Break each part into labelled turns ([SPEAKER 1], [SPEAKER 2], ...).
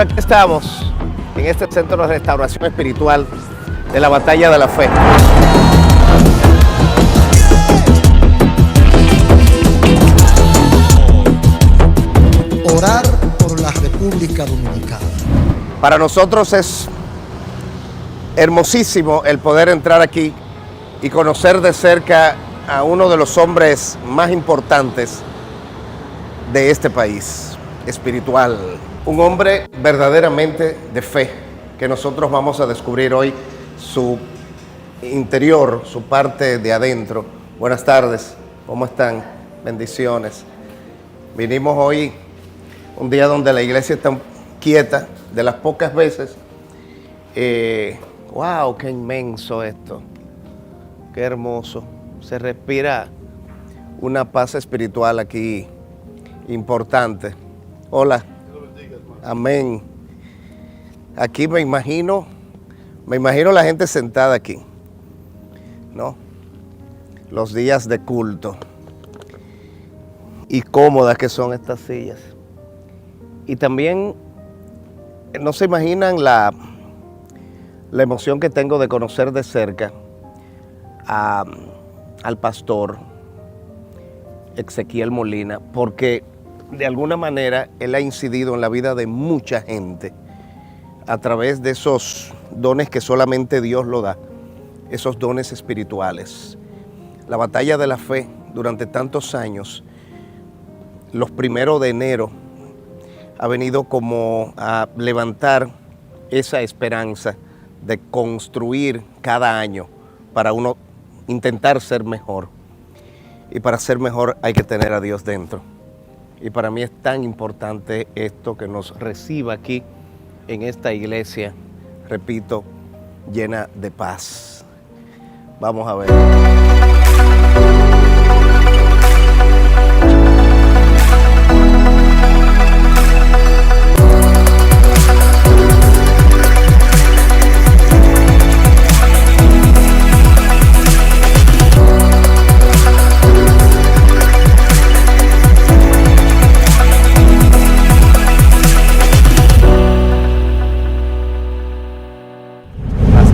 [SPEAKER 1] Bueno, aquí estamos en este centro de restauración espiritual de la Batalla de la Fe.
[SPEAKER 2] Orar por la República Dominicana.
[SPEAKER 1] Para nosotros es hermosísimo el poder entrar aquí y conocer de cerca a uno de los hombres más importantes de este país, espiritual. Un hombre verdaderamente de fe, que nosotros vamos a descubrir hoy su interior, su parte de adentro. Buenas tardes, ¿cómo están? Bendiciones. Vinimos hoy, un día donde la iglesia está quieta, de las pocas veces. ¡Wow! ¡Qué inmenso esto! ¡Qué hermoso! Se respira una paz espiritual aquí importante. Hola. Amén. Aquí me imagino la gente sentada aquí, ¿no? Los días de culto. Y cómodas que son estas sillas. Y también no se imaginan la emoción que tengo de conocer de cerca al pastor Ezequiel Molina, porque de alguna manera él ha incidido en la vida de mucha gente a través de esos dones que solamente Dios lo da, esos dones espirituales. La batalla de la fe durante tantos años, los 1 de enero, ha venido como a levantar esa esperanza de construir cada año para uno intentar ser mejor. Y para ser mejor hay que tener a Dios dentro. Y para mí es tan importante esto que nos reciba aquí en esta iglesia, repito, llena de paz. Vamos a ver.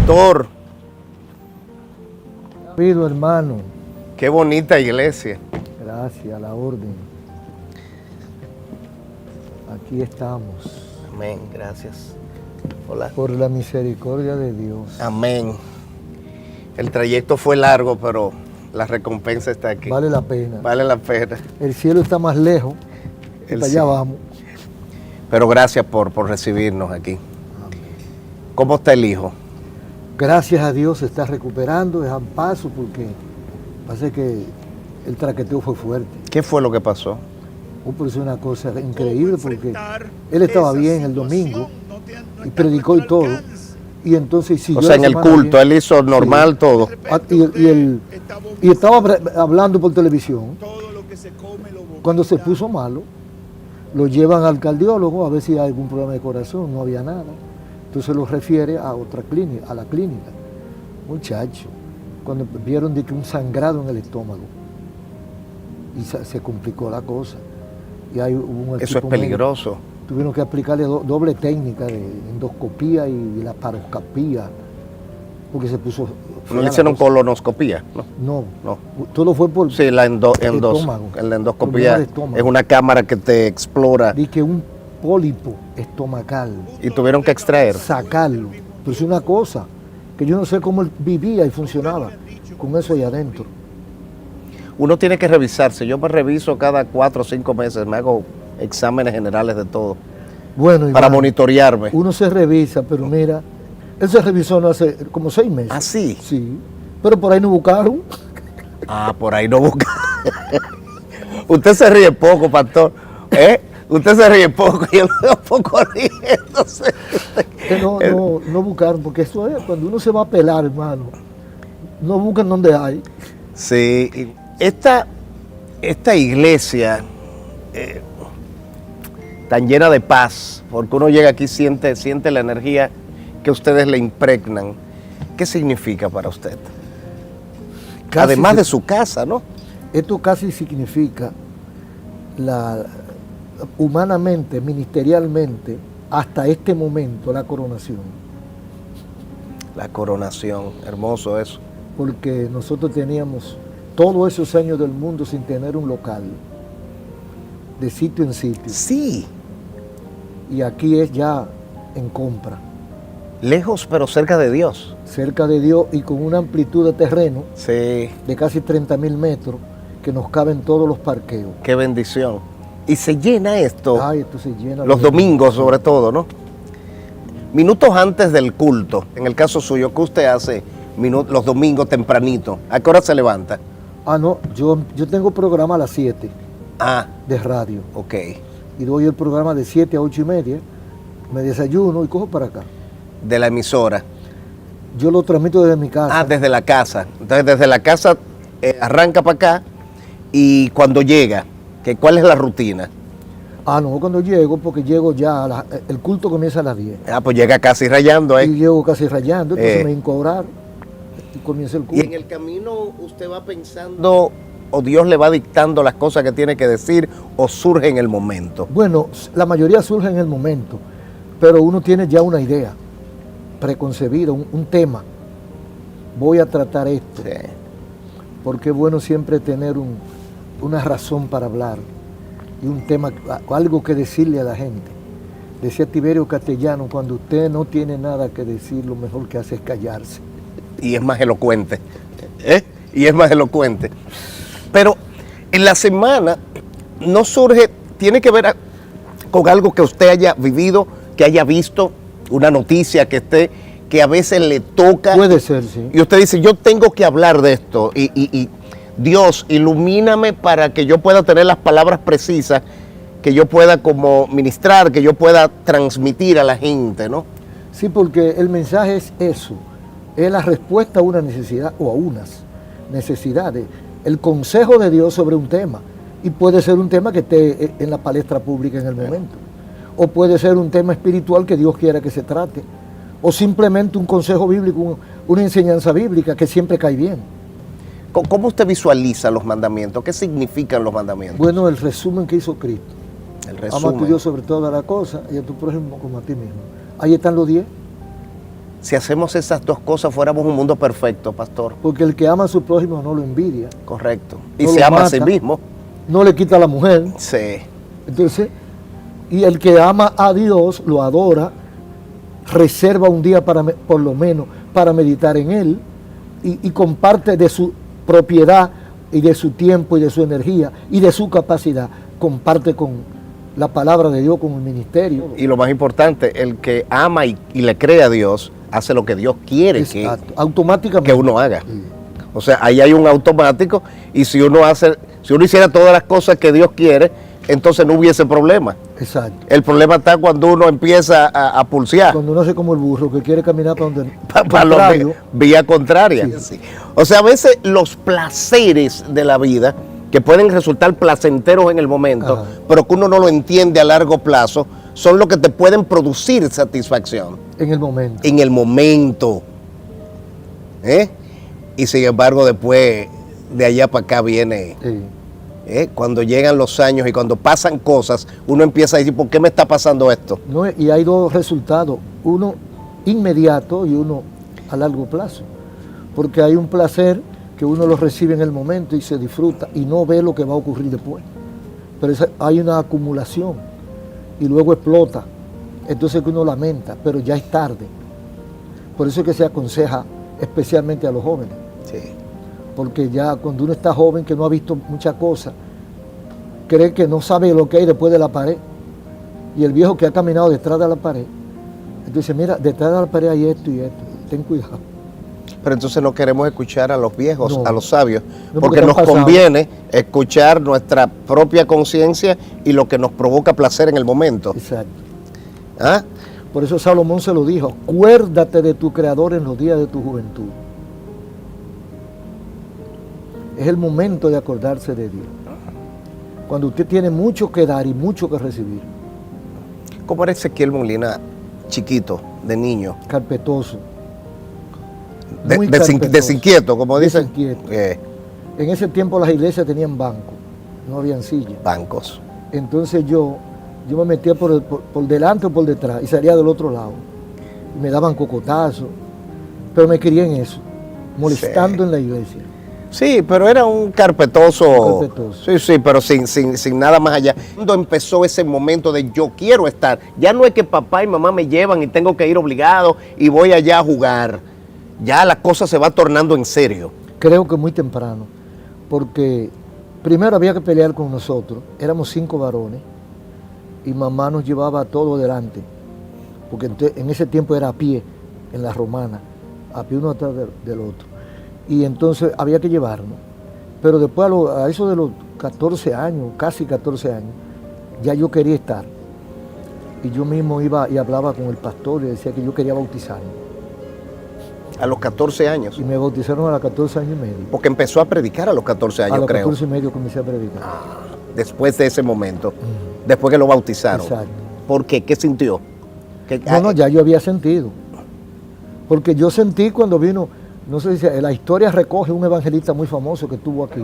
[SPEAKER 1] Pastor.
[SPEAKER 2] Pido, hermano.
[SPEAKER 1] Qué bonita iglesia.
[SPEAKER 2] Gracias, a la orden. Aquí estamos.
[SPEAKER 1] Amén, gracias. Hola.
[SPEAKER 2] Por la misericordia de Dios.
[SPEAKER 1] Amén. El trayecto fue largo, pero la recompensa está aquí.
[SPEAKER 2] Vale la pena.
[SPEAKER 1] Vale la pena.
[SPEAKER 2] El cielo está más lejos. Y para allá vamos.
[SPEAKER 1] Pero gracias por recibirnos aquí.
[SPEAKER 2] Amén.
[SPEAKER 1] ¿Cómo está el hijo?
[SPEAKER 2] Gracias a Dios se está recuperando, dejan paso porque parece que el traqueteo fue fuerte.
[SPEAKER 1] ¿Qué fue lo que pasó?
[SPEAKER 2] Pero es una cosa increíble porque él estaba bien el domingo y predicó y todo. Y entonces siguió.
[SPEAKER 1] O sea, en el culto,
[SPEAKER 2] bien.
[SPEAKER 1] él hizo normal, sí, todo.
[SPEAKER 2] Y estaba hablando por televisión. Cuando se puso malo, lo llevan al cardiólogo a ver si hay algún problema de corazón, no había nada. Entonces lo refiere a otra clínica, a la clínica. Muchacho, cuando vieron de que un sangrado en el estómago y se complicó la cosa. Y hay un
[SPEAKER 1] Eso es peligroso.
[SPEAKER 2] Médico. Tuvieron que aplicarle doble técnica de endoscopía y laparoscopía porque se puso.
[SPEAKER 1] ¿No le hicieron colonoscopía?
[SPEAKER 2] No. Todo fue por.
[SPEAKER 1] Sí, la endoscopía es una cámara que te explora.
[SPEAKER 2] Dice que un pólipo estomacal.
[SPEAKER 1] Y tuvieron que extraer.
[SPEAKER 2] Sacarlo. Pero es una cosa que yo no sé cómo él vivía y funcionaba con eso ahí adentro.
[SPEAKER 1] Uno tiene que revisarse. Yo me reviso cada 4 o 5 meses. Me hago exámenes generales de todo.
[SPEAKER 2] Bueno,
[SPEAKER 1] para monitorearme.
[SPEAKER 2] Uno se revisa, pero mira, él se revisó no hace como 6 meses.
[SPEAKER 1] ¿Ah, sí?
[SPEAKER 2] Sí. Pero por ahí no buscaron.
[SPEAKER 1] Ah, por ahí no buscaron. Usted se ríe poco, pastor. Usted se ríe poco y yo me veo poco riéndose.
[SPEAKER 2] No buscaron, porque eso es, cuando uno se va a pelar, hermano, no buscan donde hay.
[SPEAKER 1] Sí, esta iglesia tan llena de paz, porque uno llega aquí y siente la energía que ustedes le impregnan. ¿Qué significa para usted? Además de su casa, ¿no?
[SPEAKER 2] Esto casi significa humanamente, ministerialmente, hasta este momento, la coronación.
[SPEAKER 1] La coronación, hermoso eso.
[SPEAKER 2] Porque nosotros teníamos todos esos años del mundo sin tener un local, de sitio en sitio.
[SPEAKER 1] Sí.
[SPEAKER 2] Y aquí es ya en compra.
[SPEAKER 1] Lejos pero cerca de Dios.
[SPEAKER 2] Cerca de Dios y con una amplitud de terreno
[SPEAKER 1] Sí.
[SPEAKER 2] de casi 30.000 metros que nos caben todos los parqueos.
[SPEAKER 1] Qué bendición. Y se llena esto,
[SPEAKER 2] Ay, esto se llena.
[SPEAKER 1] los domingos sobre todo, ¿no? Minutos antes del culto, en el caso suyo, ¿qué usted hace los domingos tempranito? ¿A qué hora se levanta?
[SPEAKER 2] Ah, no, yo tengo programa a las 7
[SPEAKER 1] Ah,
[SPEAKER 2] de radio.
[SPEAKER 1] ok.
[SPEAKER 2] Y doy el programa de 7 a 8:30, me desayuno y cojo para acá.
[SPEAKER 1] De la emisora.
[SPEAKER 2] Yo lo transmito desde mi casa.
[SPEAKER 1] Ah, desde la casa. Entonces desde la casa arranca para acá y cuando llega, ¿cuál es la rutina?
[SPEAKER 2] Ah, no, cuando llego, porque llego ya, el culto comienza a las 10.
[SPEAKER 1] Ah, pues llega casi rayando ahí.
[SPEAKER 2] Y llego casi rayando, entonces me hinco a orar y comienza el
[SPEAKER 1] Y
[SPEAKER 2] culto.
[SPEAKER 1] en el camino usted va pensando, o Dios le va dictando las cosas que tiene que decir, o surge en el momento.
[SPEAKER 2] Bueno, la mayoría surge en el momento, pero uno tiene ya una idea preconcebida, un tema. Voy a tratar esto,
[SPEAKER 1] Sí.
[SPEAKER 2] porque es bueno siempre tener una razón para hablar y un tema, algo que decirle a la gente. Decía Tiberio Castellano, cuando usted no tiene nada que decir, lo mejor que hace es callarse.
[SPEAKER 1] Y es más elocuente. Y es más elocuente. Pero en la semana no surge, tiene que ver con algo que usted haya vivido, que haya visto, una noticia que a veces le toca.
[SPEAKER 2] Puede ser, sí.
[SPEAKER 1] Y usted dice, yo tengo que hablar de esto. Y Dios, ilumíname para que yo pueda tener las palabras precisas, que yo pueda como ministrar, que yo pueda transmitir a la gente, ¿no?
[SPEAKER 2] Sí, porque el mensaje es eso, es la respuesta a una necesidad o a unas necesidades, el consejo de Dios sobre un tema. Y puede ser un tema que esté en la palestra pública en el momento. O puede ser un tema espiritual que Dios quiera que se trate. O simplemente un consejo bíblico, una enseñanza bíblica que siempre cae bien.
[SPEAKER 1] ¿Cómo usted visualiza los mandamientos? ¿Qué significan los mandamientos?
[SPEAKER 2] Bueno, el resumen que hizo Cristo.
[SPEAKER 1] El
[SPEAKER 2] Ama a
[SPEAKER 1] resumen.
[SPEAKER 2] tu Dios sobre todas las cosas y a tu prójimo como a ti mismo. Ahí están los 10.
[SPEAKER 1] Si hacemos esas dos cosas, fuéramos un mundo perfecto, pastor.
[SPEAKER 2] Porque el que ama a su prójimo no lo envidia,
[SPEAKER 1] Correcto. Y
[SPEAKER 2] No
[SPEAKER 1] se
[SPEAKER 2] lo
[SPEAKER 1] ama a sí
[SPEAKER 2] mata.
[SPEAKER 1] mismo.
[SPEAKER 2] no le quita a la mujer.
[SPEAKER 1] Sí.
[SPEAKER 2] Entonces, y el que ama a Dios, lo adora, reserva un día por lo menos para meditar en Él y comparte de su propiedad y de su tiempo y de su energía y de su capacidad, comparte con la palabra de Dios, con el ministerio.
[SPEAKER 1] Y lo más importante, el que ama y le cree a Dios, hace lo que Dios quiere
[SPEAKER 2] Exacto, automáticamente.
[SPEAKER 1] que uno haga.
[SPEAKER 2] Sí.
[SPEAKER 1] O sea, ahí hay un automático y si uno hiciera todas las cosas que Dios quiere, entonces no hubiese problema.
[SPEAKER 2] Exacto.
[SPEAKER 1] El problema está cuando uno empieza a pulsear
[SPEAKER 2] Cuando uno hace como el burro que quiere caminar para donde
[SPEAKER 1] para la
[SPEAKER 2] contrario.
[SPEAKER 1] vía contraria.
[SPEAKER 2] Sí.
[SPEAKER 1] Sí. O sea, a veces los placeres de la vida, que pueden resultar placenteros en el momento,
[SPEAKER 2] Ajá.
[SPEAKER 1] pero que uno no lo entiende a largo plazo, son los que te pueden producir satisfacción
[SPEAKER 2] en el momento.
[SPEAKER 1] en el momento. Y sin embargo, después de allá para acá viene,
[SPEAKER 2] Sí.
[SPEAKER 1] cuando llegan los años y cuando pasan cosas, uno empieza a decir, ¿por qué me está pasando esto?
[SPEAKER 2] No, y hay dos resultados, uno inmediato y uno a largo plazo, porque hay un placer que uno lo recibe en el momento y se disfruta y no ve lo que va a ocurrir después, pero hay una acumulación y luego explota, entonces que uno lamenta, pero ya es tarde. Por eso es que se aconseja especialmente a los jóvenes,
[SPEAKER 1] Sí.
[SPEAKER 2] porque ya cuando uno está joven que no ha visto muchas cosas, cree que no sabe lo que hay después de la pared. Y el viejo que ha caminado detrás de la pared, entonces mira, detrás de la pared hay esto y esto, ten cuidado.
[SPEAKER 1] Pero entonces no queremos escuchar a los viejos,
[SPEAKER 2] No.
[SPEAKER 1] a los sabios,
[SPEAKER 2] No,
[SPEAKER 1] porque
[SPEAKER 2] porque
[SPEAKER 1] nos
[SPEAKER 2] han pasado.
[SPEAKER 1] conviene escuchar nuestra propia conciencia y lo que nos provoca placer en el momento.
[SPEAKER 2] Exacto.
[SPEAKER 1] ¿Ah?
[SPEAKER 2] Por eso Salomón se lo dijo, acuérdate de tu Creador en los días de tu juventud. Es el momento de acordarse de Dios. Cuando usted tiene mucho que dar y mucho que recibir.
[SPEAKER 1] ¿Cómo era Ezequiel Molina chiquito, de niño?
[SPEAKER 2] Carpetoso. Muy
[SPEAKER 1] Desinquieto,
[SPEAKER 2] carpetoso.
[SPEAKER 1] como dicen.
[SPEAKER 2] Desinquieto. En ese tiempo las iglesias tenían bancos, no habían sillas.
[SPEAKER 1] Bancos.
[SPEAKER 2] Entonces yo Yo me metía por delante o por detrás y salía del otro lado. Y me daban cocotazos, pero me crié en eso, molestando en la iglesia.
[SPEAKER 1] Sí, pero era un carpetoso.
[SPEAKER 2] Carpetoso.
[SPEAKER 1] Sí, pero sin nada más allá. Cuando empezó ese momento de yo quiero estar, ya no es que papá y mamá me llevan y tengo que ir obligado y voy allá a jugar. Ya la cosa se va tornando en serio.
[SPEAKER 2] Creo que muy temprano, porque primero había que pelear con nosotros. Éramos 5 varones y mamá nos llevaba todo delante, porque en ese tiempo era a pie, en la romana, a pie uno atrás del otro. Y entonces había que llevarnos. Pero después a eso de los 14 años, casi 14 años, ya yo quería estar. Y yo mismo iba y hablaba con el pastor y decía que yo quería bautizarme.
[SPEAKER 1] A los 14 años.
[SPEAKER 2] Y me bautizaron a los 14 años y medio.
[SPEAKER 1] Porque empezó a predicar a los 14 años, creo.
[SPEAKER 2] A los 14 y medio comencé a predicar.
[SPEAKER 1] Después de ese momento, después que lo bautizaron.
[SPEAKER 2] Exacto.
[SPEAKER 1] ¿Por qué? ¿Qué sintió?
[SPEAKER 2] No, ya yo había sentido. Porque yo sentí cuando vino, no sé si la historia recoge un evangelista muy famoso que estuvo aquí,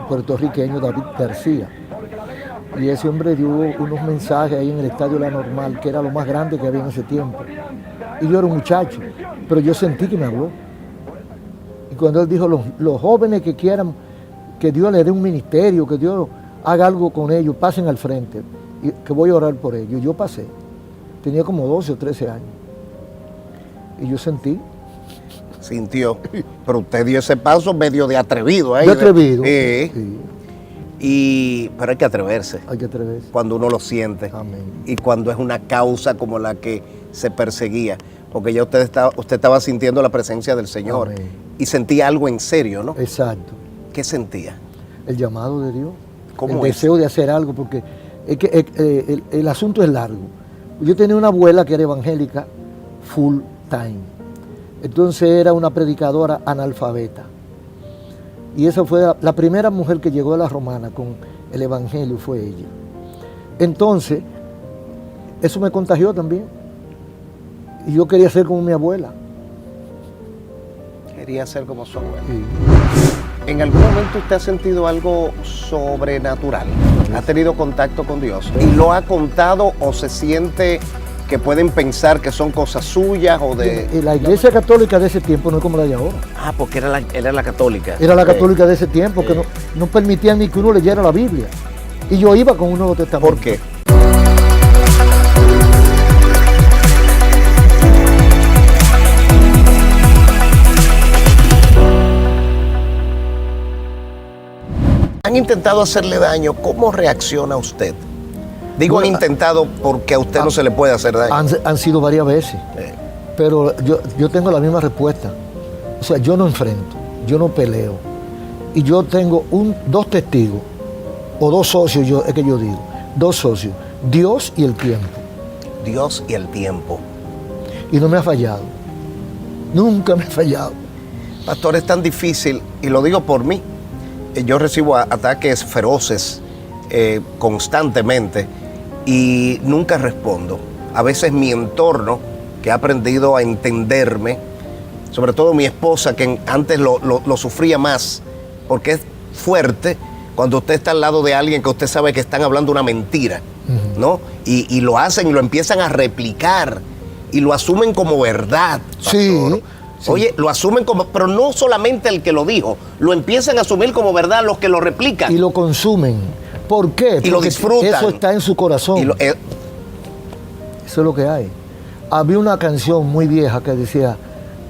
[SPEAKER 2] puertorriqueño, David García. Y ese hombre dio unos mensajes ahí en el Estadio La Normal, que era lo más grande que había en ese tiempo. Y yo era un muchacho, pero yo sentí que me habló. Y cuando él dijo, los jóvenes que quieran que Dios les dé un ministerio, que Dios haga algo con ellos, pasen al frente, y que voy a orar por ellos. Yo pasé. Tenía como 12 o 13 años. Y yo sentí.
[SPEAKER 1] Sintió. Pero usted dio ese paso medio de atrevido.
[SPEAKER 2] De atrevido. Sí.
[SPEAKER 1] Pero hay que atreverse.
[SPEAKER 2] Hay que atreverse.
[SPEAKER 1] Cuando uno lo siente.
[SPEAKER 2] Amén.
[SPEAKER 1] Y cuando es una causa como la que se perseguía. Porque ya usted estaba sintiendo la presencia del Señor.
[SPEAKER 2] Amén.
[SPEAKER 1] Y sentía algo en serio, ¿no?
[SPEAKER 2] Exacto.
[SPEAKER 1] ¿Qué sentía?
[SPEAKER 2] El llamado de Dios.
[SPEAKER 1] ¿Cómo
[SPEAKER 2] el
[SPEAKER 1] es?
[SPEAKER 2] deseo de hacer algo, porque es que el asunto es largo. Yo tenía una abuela que era evangélica full time. Entonces era una predicadora analfabeta. Y esa fue la primera mujer que llegó a la romana con el evangelio, fue ella. Entonces, eso me contagió también. Y yo quería ser como mi abuela.
[SPEAKER 1] Quería ser como su abuela.
[SPEAKER 2] Sí.
[SPEAKER 1] ¿En algún momento usted ha sentido algo sobrenatural? ¿Ha tenido contacto con Dios? ¿Y lo ha contado o se siente que pueden pensar que son cosas suyas o de...?
[SPEAKER 2] La iglesia católica de ese tiempo no es como la de ahora.
[SPEAKER 1] Ah, porque era la católica.
[SPEAKER 2] Era la católica de ese tiempo, que no permitían ni que uno leyera la Biblia. Y yo iba con un Nuevo Testamento.
[SPEAKER 1] ¿Por qué? ¿Han intentado hacerle daño? ¿Cómo reacciona usted? Digo,
[SPEAKER 2] Bueno,
[SPEAKER 1] han intentado porque a usted no se le puede hacer daño.
[SPEAKER 2] Han sido varias veces, pero yo tengo la misma respuesta. O sea, yo no enfrento, yo no peleo. Y yo tengo 2 testigos, o 2 socios, es que yo digo, 2 socios, Dios y el tiempo.
[SPEAKER 1] Dios y el tiempo.
[SPEAKER 2] Y no me ha fallado, nunca me ha fallado.
[SPEAKER 1] Pastor, es tan difícil, y lo digo por mí. Yo recibo ataques feroces constantemente y nunca respondo. A veces mi entorno, que ha aprendido a entenderme, sobre todo mi esposa, que antes lo sufría más, porque es fuerte cuando usted está al lado de alguien que usted sabe que están hablando una mentira, ¿no? Y lo hacen y lo empiezan a replicar y lo asumen como verdad, pastor.
[SPEAKER 2] Sí. Sí.
[SPEAKER 1] Oye, lo asumen como, pero no solamente el que lo dijo, lo empiezan a asumir como verdad los que lo replican.
[SPEAKER 2] Y lo consumen. ¿Por qué?
[SPEAKER 1] Y
[SPEAKER 2] porque
[SPEAKER 1] lo disfrutan.
[SPEAKER 2] Eso está en su corazón. Eso es lo que hay. Había una canción muy vieja que decía,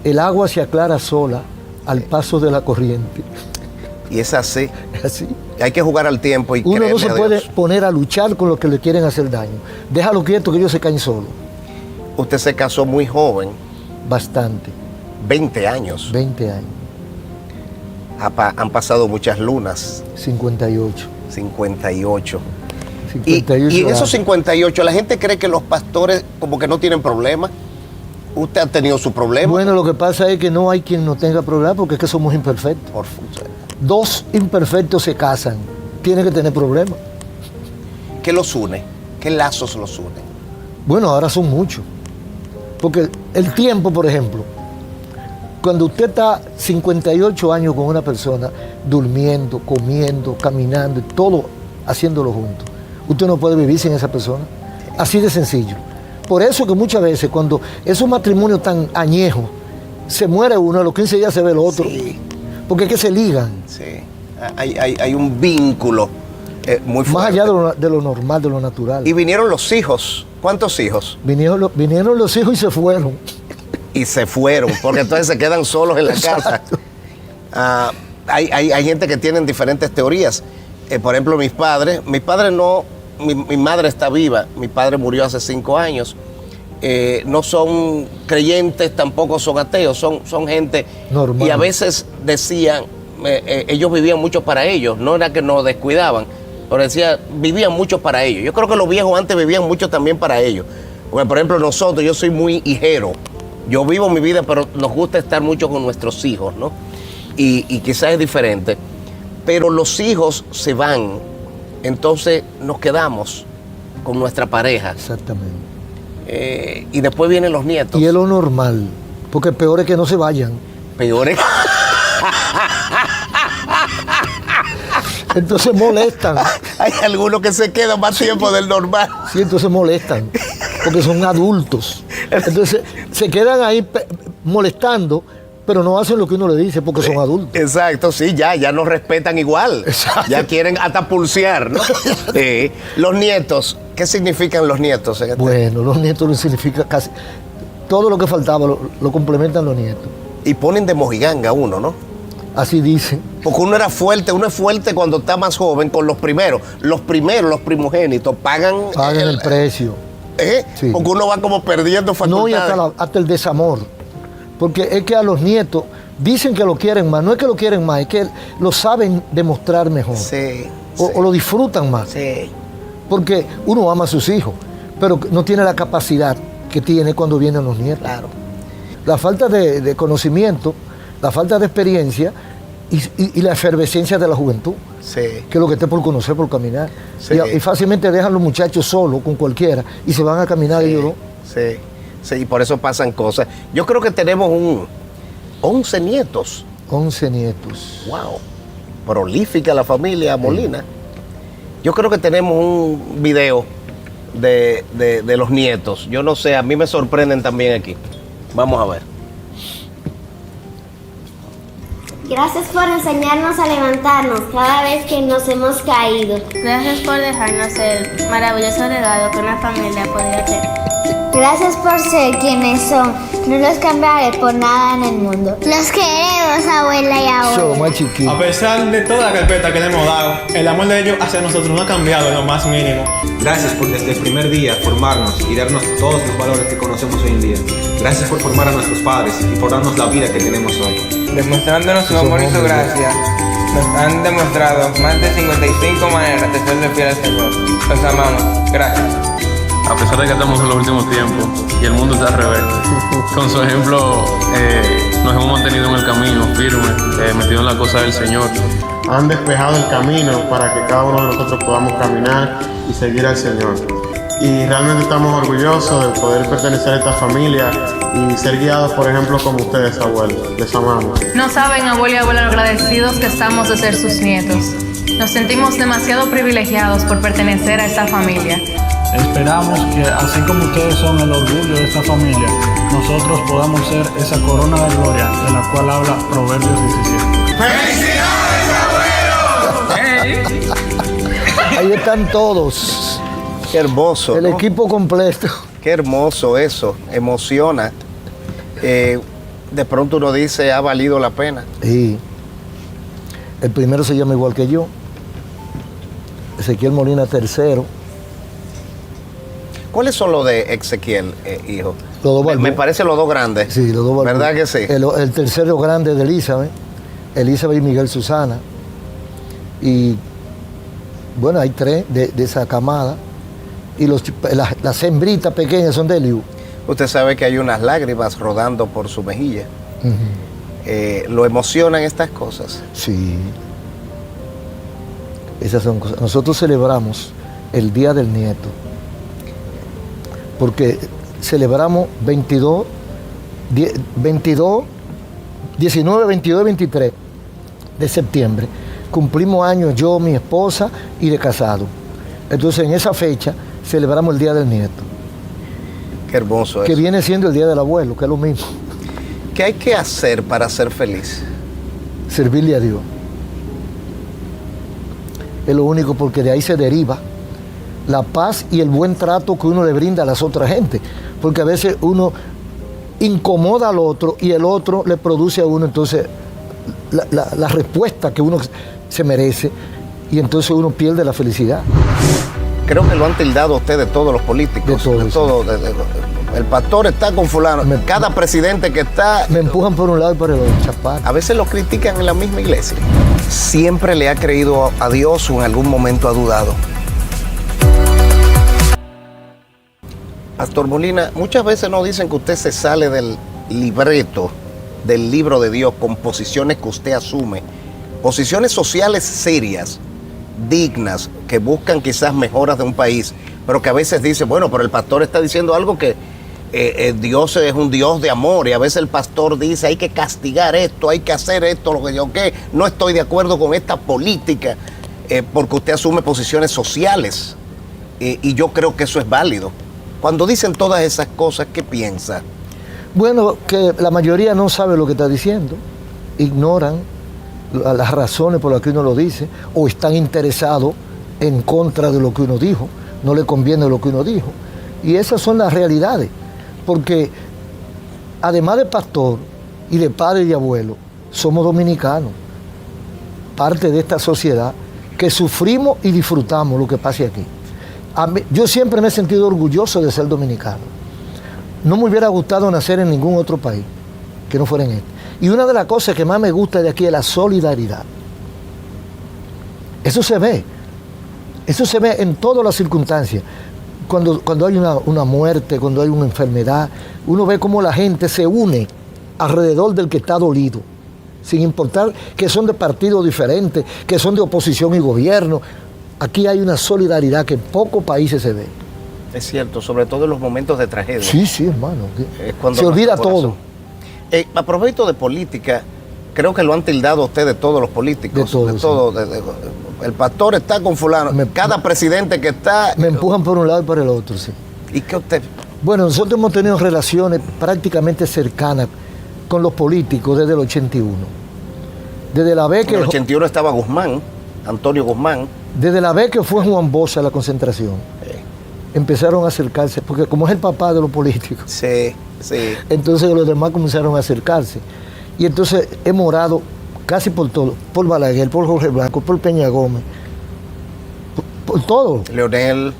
[SPEAKER 2] el agua se aclara sola al paso de la corriente.
[SPEAKER 1] Y es así.
[SPEAKER 2] Así.
[SPEAKER 1] Hay que jugar al tiempo y
[SPEAKER 2] Uno no se puede
[SPEAKER 1] Dios.
[SPEAKER 2] poner a luchar con los que le quieren hacer daño. Déjalo quieto que ellos se caen solos.
[SPEAKER 1] Usted se casó muy joven.
[SPEAKER 2] Bastante.
[SPEAKER 1] 20 años.
[SPEAKER 2] 20 años.
[SPEAKER 1] Han pasado muchas lunas.
[SPEAKER 2] 58.
[SPEAKER 1] 58.
[SPEAKER 2] 58
[SPEAKER 1] Y en esos
[SPEAKER 2] años.
[SPEAKER 1] 58, la gente cree que los pastores como que no tienen problemas. Usted ha tenido su problema.
[SPEAKER 2] Bueno, lo que pasa es que no hay quien no tenga problemas porque es que somos imperfectos.
[SPEAKER 1] Por favor.
[SPEAKER 2] 2 imperfectos se casan. Tienen que tener problemas.
[SPEAKER 1] ¿Qué los une? ¿Qué lazos los unen?
[SPEAKER 2] Bueno, ahora son muchos. Porque el tiempo, por ejemplo, cuando usted está 58 años con una persona, durmiendo, comiendo, caminando, y todo haciéndolo juntos, usted no puede vivir sin esa persona. Así de sencillo. Por eso que muchas veces cuando esos matrimonios tan añejos, se muere uno, a los 15 días se ve el otro. Sí. Porque es que se ligan.
[SPEAKER 1] Sí. Hay un vínculo muy fuerte.
[SPEAKER 2] Más allá de lo normal, de lo natural.
[SPEAKER 1] Y vinieron los hijos. ¿Cuántos hijos?
[SPEAKER 2] Vinieron los hijos y se fueron.
[SPEAKER 1] Y se fueron, porque entonces se quedan solos en la casa. Hay gente que tienen diferentes teorías. Por ejemplo, mis padres no, mi madre está viva, mi padre murió hace 5 años. No son creyentes, tampoco son ateos, son gente normal. Y a veces decían, ellos vivían mucho para ellos, no era que nos descuidaban, pero decía, vivían mucho para ellos. Yo creo que los viejos antes vivían mucho también para ellos. Porque, por ejemplo, nosotros, yo soy muy hijero. Yo vivo mi vida, pero nos gusta estar mucho con nuestros hijos, ¿no? Y quizás es diferente. Pero los hijos se van, entonces nos quedamos con nuestra pareja.
[SPEAKER 2] Exactamente.
[SPEAKER 1] Y después vienen los nietos.
[SPEAKER 2] Y es lo normal, porque peor es que no se vayan.
[SPEAKER 1] Peor es...
[SPEAKER 2] Entonces molestan.
[SPEAKER 1] Hay algunos que se quedan más tiempo del normal.
[SPEAKER 2] Sí, entonces molestan, porque son adultos. Entonces se quedan ahí molestando, pero no hacen lo que uno le dice porque son adultos.
[SPEAKER 1] Exacto, sí, ya nos respetan igual. Exacto. Ya quieren hasta pulsear, ¿no? Sí. Los nietos, ¿qué significan los nietos?
[SPEAKER 2] Bueno, los nietos no significan casi... Todo lo que faltaba lo complementan los nietos.
[SPEAKER 1] Y ponen de mojiganga a uno, ¿no?
[SPEAKER 2] Así dicen.
[SPEAKER 1] Porque uno es fuerte cuando está más joven con los primeros. Los primogénitos, pagan
[SPEAKER 2] el precio.
[SPEAKER 1] Sí. Porque uno va como perdiendo facultades.
[SPEAKER 2] No, y hasta el desamor. Porque es que a los nietos dicen que lo quieren más. No es que lo quieren más, es que lo saben demostrar mejor.
[SPEAKER 1] Sí.
[SPEAKER 2] O lo disfrutan más.
[SPEAKER 1] Sí.
[SPEAKER 2] Porque uno ama a sus hijos, pero no tiene la capacidad que tiene cuando vienen los nietos.
[SPEAKER 1] Claro.
[SPEAKER 2] La falta de conocimiento, la falta de experiencia y la efervescencia de la juventud,
[SPEAKER 1] sí,
[SPEAKER 2] que es lo que esté por conocer, por caminar.
[SPEAKER 1] Sí.
[SPEAKER 2] Y fácilmente dejan los muchachos solos con cualquiera y se van a caminar, sí, ellos dos.
[SPEAKER 1] Sí, sí, y por eso pasan cosas. Yo creo que tenemos 11 nietos.
[SPEAKER 2] 11 nietos.
[SPEAKER 1] Wow, prolífica la familia Molina. Sí. Yo creo que tenemos un video de los nietos. Yo no sé, a mí me sorprenden también aquí. Vamos a ver.
[SPEAKER 3] Gracias por enseñarnos a levantarnos cada vez que nos hemos caído.
[SPEAKER 4] Gracias por dejarnos el maravilloso regalo que una familia podría ser.
[SPEAKER 3] Gracias por ser quienes son. No los cambiaré por nada en el mundo. Los queremos, abuela y abuelo.
[SPEAKER 5] A pesar de toda la carpeta que le hemos dado, el amor de ellos hacia nosotros no ha cambiado en lo más mínimo.
[SPEAKER 6] Gracias por desde el primer día formarnos y darnos todos los valores que conocemos hoy en día. Gracias por formar a nuestros padres y por darnos la vida que tenemos hoy.
[SPEAKER 7] Demostrándonos su amor y su gracia, nos han demostrado más de 55 maneras de serle fiel al Señor. Los amamos. Gracias.
[SPEAKER 8] A pesar de que estamos en los últimos tiempos y el mundo está al revés, con su ejemplo nos hemos mantenido en el camino firme, metido en la cosa del Señor.
[SPEAKER 9] Han despejado el camino para que cada uno de nosotros podamos caminar y seguir al Señor. Y realmente estamos orgullosos de poder pertenecer a esta familia y ser guiados, por ejemplo, como ustedes, abuelos. Les amamos.
[SPEAKER 10] No saben, abuelo y abuela, lo agradecidos que estamos de ser sus nietos. Nos sentimos demasiado privilegiados por pertenecer a esta familia.
[SPEAKER 11] Esperamos que, así como ustedes son el orgullo de esta familia, nosotros podamos ser esa corona de gloria de la cual habla Proverbios 17.
[SPEAKER 1] ¡Felicidades, abuelo!
[SPEAKER 2] Ahí están todos.
[SPEAKER 1] Qué hermoso,
[SPEAKER 2] el equipo completo.
[SPEAKER 1] Qué hermoso eso, emociona. De pronto uno dice, ha valido la pena.
[SPEAKER 2] Sí. El primero se llama igual que yo. Ezequiel Molina III.
[SPEAKER 1] ¿Cuáles son los de Ezequiel, hijo?
[SPEAKER 2] Los dos
[SPEAKER 1] me parece los dos grandes.
[SPEAKER 2] Sí, los dos Balbú.
[SPEAKER 1] ¿Verdad que sí?
[SPEAKER 2] El tercero grande de Elizabeth y Miguel Susana. Y bueno, hay 3 de esa camada. Y las hembritas pequeñas son de Eliú.
[SPEAKER 1] Usted sabe que hay unas lágrimas rodando por su mejilla. ¿Lo emocionan estas cosas?
[SPEAKER 2] Sí. Esas son cosas. Nosotros celebramos el Día del Nieto. Porque celebramos 19, 22 y 23 de septiembre. Cumplimos años yo, mi esposa y de casado. Entonces en esa fecha celebramos el Día del Nieto.
[SPEAKER 1] Qué hermoso
[SPEAKER 2] Que
[SPEAKER 1] eso.
[SPEAKER 2] viene siendo el Día del Abuelo, que es lo mismo.
[SPEAKER 1] ¿Qué hay que hacer para ser feliz?
[SPEAKER 2] Servirle a Dios. Es lo único, porque de ahí se deriva la paz y el buen trato que uno le brinda a las otras gente. Porque a veces uno incomoda al otro y el otro le produce a uno entonces la respuesta que uno se merece, y entonces uno pierde la felicidad.
[SPEAKER 1] Creo que lo han tildado usted de todos los políticos.
[SPEAKER 2] De todo.
[SPEAKER 1] El pastor está con fulano. Cada presidente que está...
[SPEAKER 2] Me empujan por un lado y por el otro, chapar.
[SPEAKER 1] A veces lo critican en la misma iglesia. ¿Siempre le ha creído a Dios o en algún momento ha dudado? Pastor Molina, muchas veces nos dicen que usted se sale del libreto, del libro de Dios, con posiciones que usted asume, posiciones sociales serias, dignas, que buscan quizás mejoras de un país, pero que a veces dice, bueno, pero el pastor está diciendo algo que Dios es un Dios de amor, y a veces el pastor dice, hay que castigar esto, hay que hacer esto, lo que yo que no estoy de acuerdo con esta política, porque usted asume posiciones sociales, y yo creo que eso es válido. Cuando dicen todas esas cosas, ¿qué piensa?
[SPEAKER 2] Bueno, que la mayoría no sabe lo que está diciendo, ignoran las razones por las que uno lo dice, o están interesados en contra de lo que uno dijo, no le conviene lo que uno dijo. Y esas son las realidades, porque además de pastor y de padre y abuelo, somos dominicanos, parte de esta sociedad que sufrimos y disfrutamos lo que pase aquí. Yo siempre me he sentido orgulloso de ser dominicano. No me hubiera gustado nacer en ningún otro país que no fuera en este. Y una de las cosas que más me gusta de aquí es la solidaridad. Eso se ve en todas las circunstancias. Cuando hay una muerte, cuando hay una enfermedad, uno ve cómo la gente se une alrededor del que está dolido, sin importar que son de partidos diferentes, que son de oposición y gobierno. Aquí hay una solidaridad que en pocos países se ve.
[SPEAKER 1] Es cierto, sobre todo en los momentos de tragedia.
[SPEAKER 2] Sí, hermano.
[SPEAKER 1] Se
[SPEAKER 2] olvida todo.
[SPEAKER 1] A propósito de política, creo que lo han tildado usted de todos los políticos. De todo. El pastor está con fulano. Cada presidente que está...
[SPEAKER 2] Me empujan por un lado y por el otro, sí.
[SPEAKER 1] ¿Y qué usted...?
[SPEAKER 2] Bueno, nosotros hemos tenido relaciones prácticamente cercanas con los políticos desde el 81. Desde la vez que...
[SPEAKER 1] En el 81 estaba Guzmán, Antonio Guzmán.
[SPEAKER 2] Desde la vez que fue Juan Bosch a la concentración, empezaron a acercarse, porque como es el papá de los políticos,
[SPEAKER 1] sí.
[SPEAKER 2] Entonces los demás comenzaron a acercarse. Y entonces hemos orado casi por todo, por Balaguer, por Jorge Blanco, por Peña Gómez, por todo.
[SPEAKER 1] Leonel.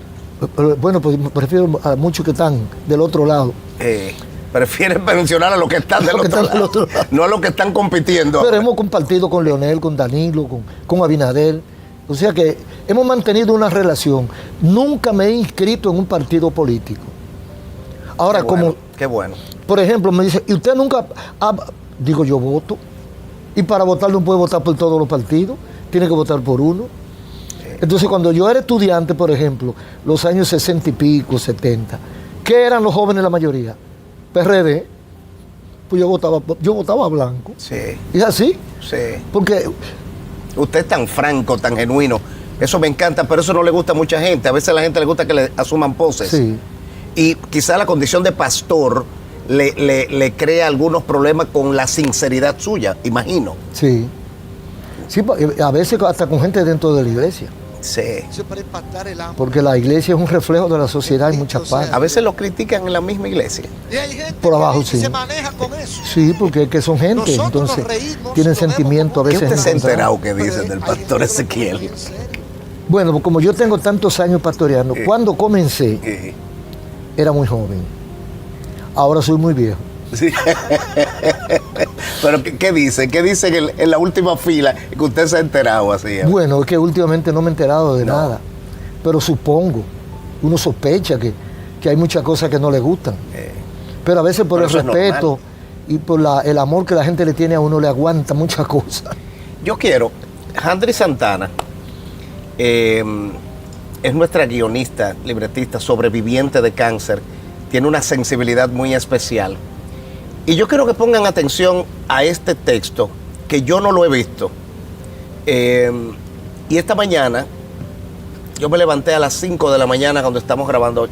[SPEAKER 2] Bueno, pues prefiero a muchos que están del otro lado.
[SPEAKER 1] Prefieren mencionar a los que están del otro lado, no a los que están compitiendo.
[SPEAKER 2] Pero hemos compartido con Leonel, con Danilo, con Abinader. O sea que hemos mantenido una relación. Nunca me he inscrito en un partido político. Ahora,
[SPEAKER 1] qué bueno.
[SPEAKER 2] Por ejemplo, me dice, ¿y usted nunca Digo, yo voto. Y para votar no puede votar por todos los partidos, tiene que votar por uno. Entonces, cuando yo era estudiante, por ejemplo, los años 60 y pico, 70, ¿qué eran los jóvenes la mayoría? PRD. Pues yo votaba blanco.
[SPEAKER 1] Sí.
[SPEAKER 2] ¿Y es así?
[SPEAKER 1] Sí.
[SPEAKER 2] Porque...
[SPEAKER 1] Usted es tan franco, tan genuino. Eso me encanta, pero eso no le gusta a mucha gente. A veces a la gente le gusta que le asuman poses.
[SPEAKER 2] Sí.
[SPEAKER 1] Y quizá la condición de pastor le crea algunos problemas con la sinceridad suya, imagino.
[SPEAKER 2] Sí. Sí, a veces hasta con gente dentro de la iglesia.
[SPEAKER 1] Sí.
[SPEAKER 2] Porque la iglesia es un reflejo de la sociedad en muchas partes.
[SPEAKER 1] A veces lo critican en la misma iglesia.
[SPEAKER 2] Por abajo, sí. Se maneja con eso. Sí, porque es que son gente, entonces tienen sentimiento a veces.
[SPEAKER 1] ¿Qué usted se ha enterado que dicen del pastor Ezequiel?
[SPEAKER 2] Bueno, como yo tengo tantos años pastoreando, cuando comencé era muy joven. Ahora soy muy viejo.
[SPEAKER 1] Sí. Pero ¿qué dice? ¿Qué dice en la última fila que usted se ha enterado así?
[SPEAKER 2] Bueno, es que últimamente no me he enterado de nada. Pero supongo, uno sospecha que hay muchas cosas que no le gustan. Pero a veces por el respeto y por el amor que la gente le tiene a uno, le aguanta muchas cosas.
[SPEAKER 1] Yo quiero, Handry Santana es nuestra guionista, libretista, sobreviviente de cáncer, tiene una sensibilidad muy especial. Y yo quiero que pongan atención a este texto, que yo no lo he visto. Y esta mañana Yo me levanté a las 5 de la mañana cuando estamos grabando.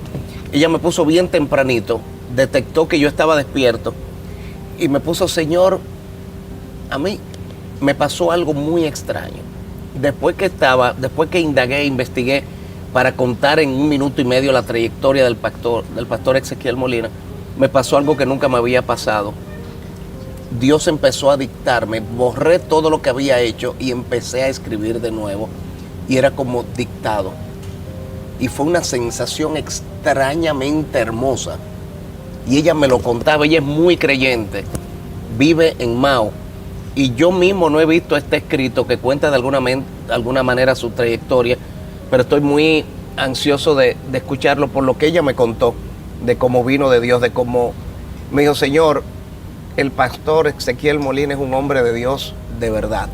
[SPEAKER 1] Ella me puso bien tempranito, detectó que yo estaba despierto y me puso, Señor, a mí me pasó algo muy extraño. Después que indagué, investigué para contar en 1 minuto y medio la trayectoria del pastor Ezequiel Molina, me pasó algo que nunca me había pasado. Dios empezó a dictarme, borré todo lo que había hecho y empecé a escribir de nuevo. Y era como dictado. Y fue una sensación extrañamente hermosa. Y ella me lo contaba, ella es muy creyente, vive en Mao. Y yo mismo no he visto este escrito que cuenta de alguna manera su trayectoria, pero estoy muy ansioso de escucharlo por lo que ella me contó, de cómo vino de Dios, de cómo me dijo, Señor, el pastor Ezequiel Molina es un hombre de Dios de verdad.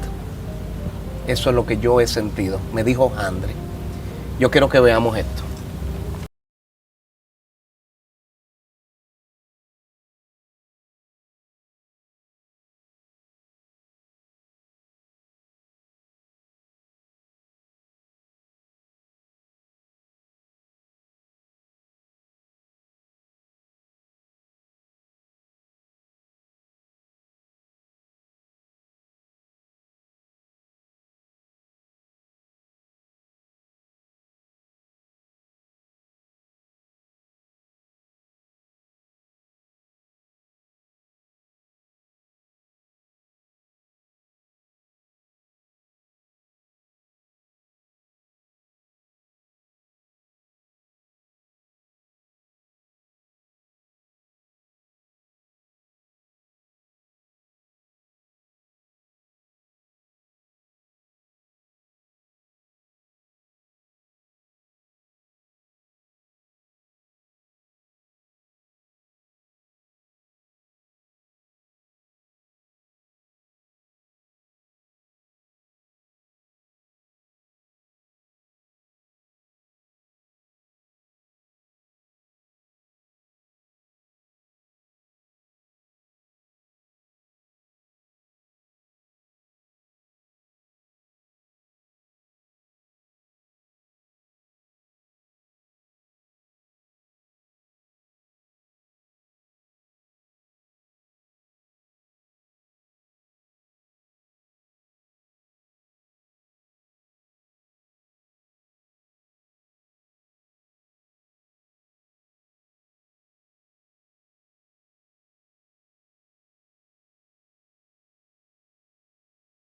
[SPEAKER 1] Eso es lo que yo he sentido, me dijo Andre. Yo quiero que veamos esto.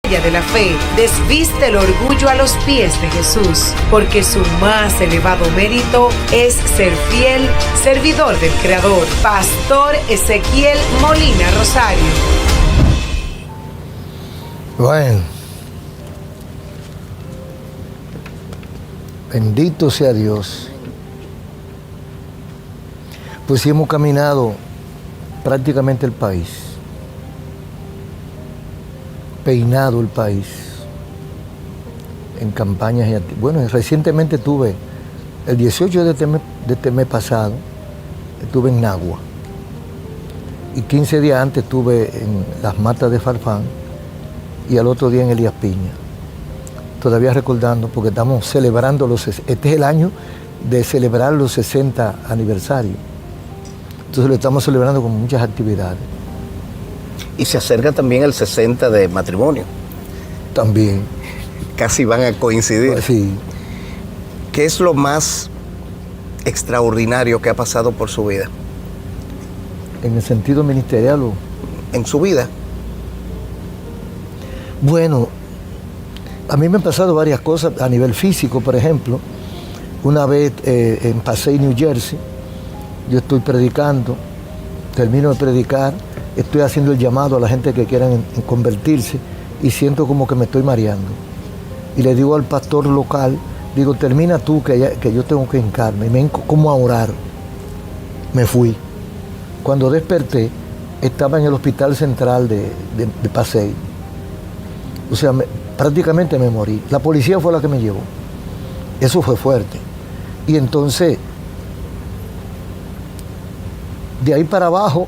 [SPEAKER 12] De la fe, desviste el orgullo a los pies de Jesús, porque su más elevado mérito es ser fiel servidor del Creador. Pastor Ezequiel Molina Rosario.
[SPEAKER 2] Bueno, bendito sea Dios. Pues sí, hemos caminado prácticamente el país, peinado el país en campañas. Bueno, recientemente tuve, el 18 de este mes pasado, estuve en Nagua. Y 15 días antes estuve en las matas de Farfán y al otro día en Elías Piña. Todavía recordando, porque estamos celebrando este es el año de celebrar los 60 aniversarios. Entonces lo estamos celebrando con muchas actividades.
[SPEAKER 1] Y se acerca también el 60 de matrimonio.
[SPEAKER 2] También.
[SPEAKER 1] Casi van a coincidir.
[SPEAKER 2] Sí.
[SPEAKER 1] ¿Qué es lo más extraordinario que ha pasado por su vida?
[SPEAKER 2] ¿En el sentido ministerial o...?
[SPEAKER 1] En su vida.
[SPEAKER 2] Bueno, a mí me han pasado varias cosas a nivel físico, por ejemplo. Una vez en Passaic, New Jersey, yo estoy predicando, termino de predicar, estoy haciendo el llamado a la gente que quieran convertirse y siento como que me estoy mareando. Y le digo al pastor local, digo, termina tú que yo tengo que hincarme. Y me hinco como a orar. Me fui. Cuando desperté, estaba en el hospital central de Passaic. O sea, prácticamente me morí. La policía fue la que me llevó. Eso fue fuerte. Y entonces, de ahí para abajo,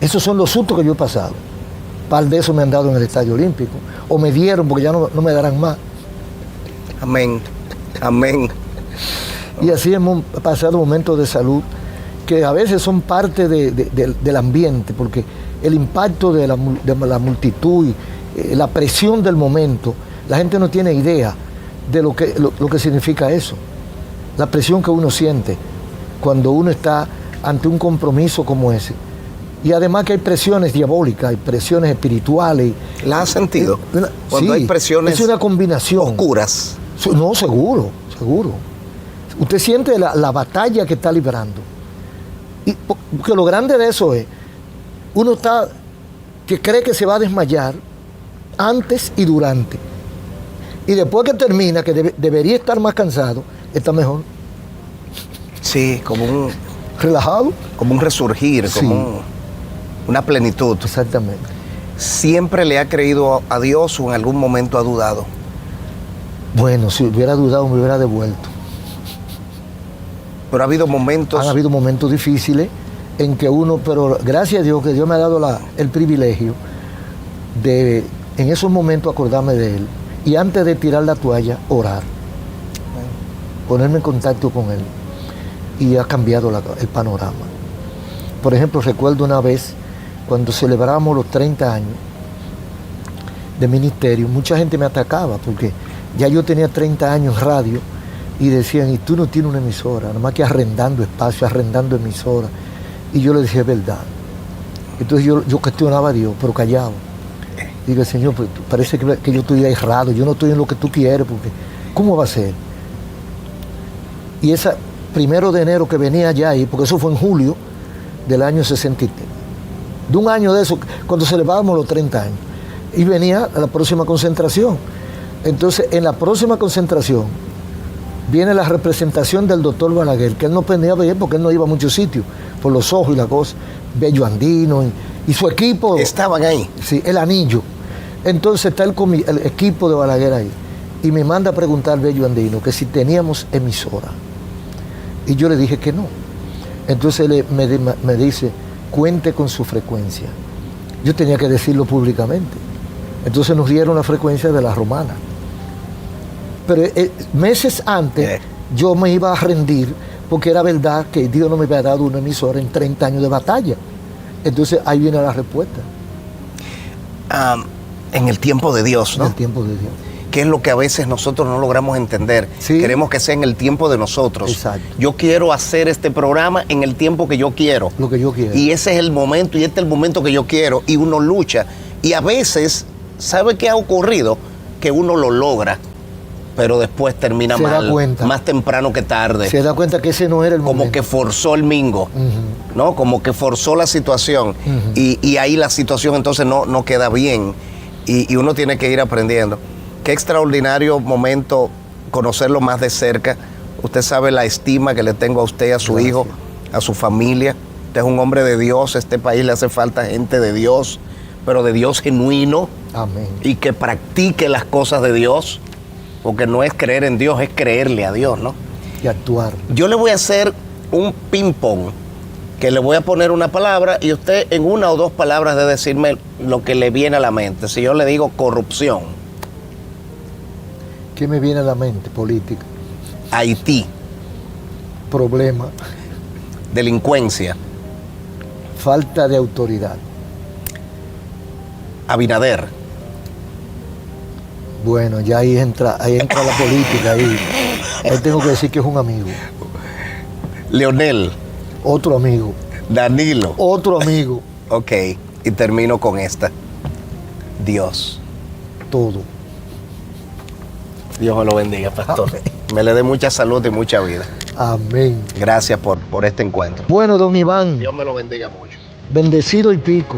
[SPEAKER 2] esos son los sustos que yo he pasado. Par de eso me han dado en el Estadio Olímpico. O me dieron porque ya no me darán más.
[SPEAKER 1] Amén. Amén.
[SPEAKER 2] Y así hemos pasado momentos de salud que a veces son parte del ambiente, porque el impacto de la multitud, la presión del momento, la gente no tiene idea de lo que significa eso. La presión que uno siente cuando uno está ante un compromiso como ese. Y además que hay presiones diabólicas, hay presiones espirituales.
[SPEAKER 1] ¿La has sentido? Cuando
[SPEAKER 2] sí,
[SPEAKER 1] hay presiones
[SPEAKER 2] es una combinación.
[SPEAKER 1] oscuras.
[SPEAKER 2] No, seguro. Usted siente la batalla que está librando. Y porque lo grande de eso es, uno está que cree que se va a desmayar antes y durante. Y después que termina, que debería estar más cansado, está mejor.
[SPEAKER 1] Sí, como un...
[SPEAKER 2] relajado.
[SPEAKER 1] Como un resurgir,
[SPEAKER 2] Sí.
[SPEAKER 1] como una plenitud.
[SPEAKER 2] Exactamente.
[SPEAKER 1] ¿Siempre le ha creído a Dios o en algún momento ha dudado?
[SPEAKER 2] Bueno, si hubiera dudado, me hubiera devuelto.
[SPEAKER 1] Pero ha habido momentos...
[SPEAKER 2] Han habido momentos difíciles en que uno, pero gracias a Dios que Dios me ha dado el privilegio de en esos momentos acordarme de Él y antes de tirar la toalla, orar, ponerme en contacto con Él, y ha cambiado el panorama. Por ejemplo, recuerdo una vez cuando celebramos los 30 años de ministerio, mucha gente me atacaba porque ya yo tenía 30 años en radio y decían, y tú no tienes una emisora, nada más que arrendando espacio, arrendando emisora. Y yo le decía, es verdad. Entonces yo cuestionaba a Dios, pero callado. Digo, Señor, pues, parece que yo estoy errado, yo no estoy en lo que tú quieres, porque ¿cómo va a ser? Y esa 1 de enero que venía ya ahí, porque eso fue en julio del año 63, de un año de eso, cuando celebrábamos los 30 años, y venía a la próxima concentración. Entonces, en la próxima concentración, viene la representación del doctor Balaguer, que él no podía ver porque él no iba a muchos sitios, por los ojos y la cosa, Bello Andino y su equipo.
[SPEAKER 1] Estaban ahí.
[SPEAKER 2] Sí, el anillo. Entonces está el equipo de Balaguer ahí, y me manda a preguntar Bello Andino que si teníamos emisora. Y yo le dije que no. Entonces él me dice, cuente con su frecuencia. Yo tenía que decirlo públicamente. Entonces nos dieron la frecuencia de la Romana. Pero meses antes yo me iba a rendir porque era verdad que Dios no me había dado una emisora en 30 años de batalla. Entonces ahí viene la respuesta.
[SPEAKER 1] En el tiempo de Dios, ¿no?
[SPEAKER 2] En el tiempo de Dios.
[SPEAKER 1] Que es lo que a veces nosotros no logramos entender.
[SPEAKER 2] Sí.
[SPEAKER 1] Queremos que sea en el tiempo de nosotros.
[SPEAKER 2] Exacto.
[SPEAKER 1] Yo quiero hacer este programa en el tiempo que yo quiero.
[SPEAKER 2] Lo que yo quiero.
[SPEAKER 1] Y ese es el momento, y este es el momento que yo quiero. Y uno lucha. Y a veces, ¿sabe qué ha ocurrido? Que uno lo logra, pero después termina mal.
[SPEAKER 2] Se da cuenta.
[SPEAKER 1] Más temprano que tarde.
[SPEAKER 2] Se da cuenta que ese no era el momento.
[SPEAKER 1] Como que forzó el mingo, ¿no? Como que forzó la situación. Y ahí la situación entonces no queda bien. Y uno tiene que ir aprendiendo. Qué extraordinario momento conocerlo más de cerca. Usted sabe la estima que le tengo a usted, a su hijo, a su familia. Usted es un hombre de Dios. A este país le hace falta gente de Dios, pero de Dios genuino.
[SPEAKER 2] Amén.
[SPEAKER 1] Y que practique las cosas de Dios. Porque no es creer en Dios, es creerle a Dios, ¿no?
[SPEAKER 2] Y actuar.
[SPEAKER 1] Yo le voy a hacer un ping-pong, que le voy a poner una palabra y usted en una o dos palabras de decirme lo que le viene a la mente. Si yo le digo corrupción.
[SPEAKER 2] ¿Qué me viene a la mente? Política.
[SPEAKER 1] Haití.
[SPEAKER 2] Problema.
[SPEAKER 1] Delincuencia.
[SPEAKER 2] Falta de autoridad.
[SPEAKER 1] Abinader.
[SPEAKER 2] Bueno, ya ahí entra la política. Ahí tengo que decir que es un amigo.
[SPEAKER 1] Leonel.
[SPEAKER 2] Otro amigo.
[SPEAKER 1] Danilo.
[SPEAKER 2] Otro amigo.
[SPEAKER 1] Ok, y termino con esta. Dios.
[SPEAKER 2] Todo.
[SPEAKER 1] Dios me lo bendiga, pastor. Amén. Me le dé mucha salud y mucha vida.
[SPEAKER 2] Amén.
[SPEAKER 1] Gracias por este encuentro.
[SPEAKER 2] Bueno, don Iván.
[SPEAKER 1] Dios me lo bendiga mucho.
[SPEAKER 2] Bendecido y pico.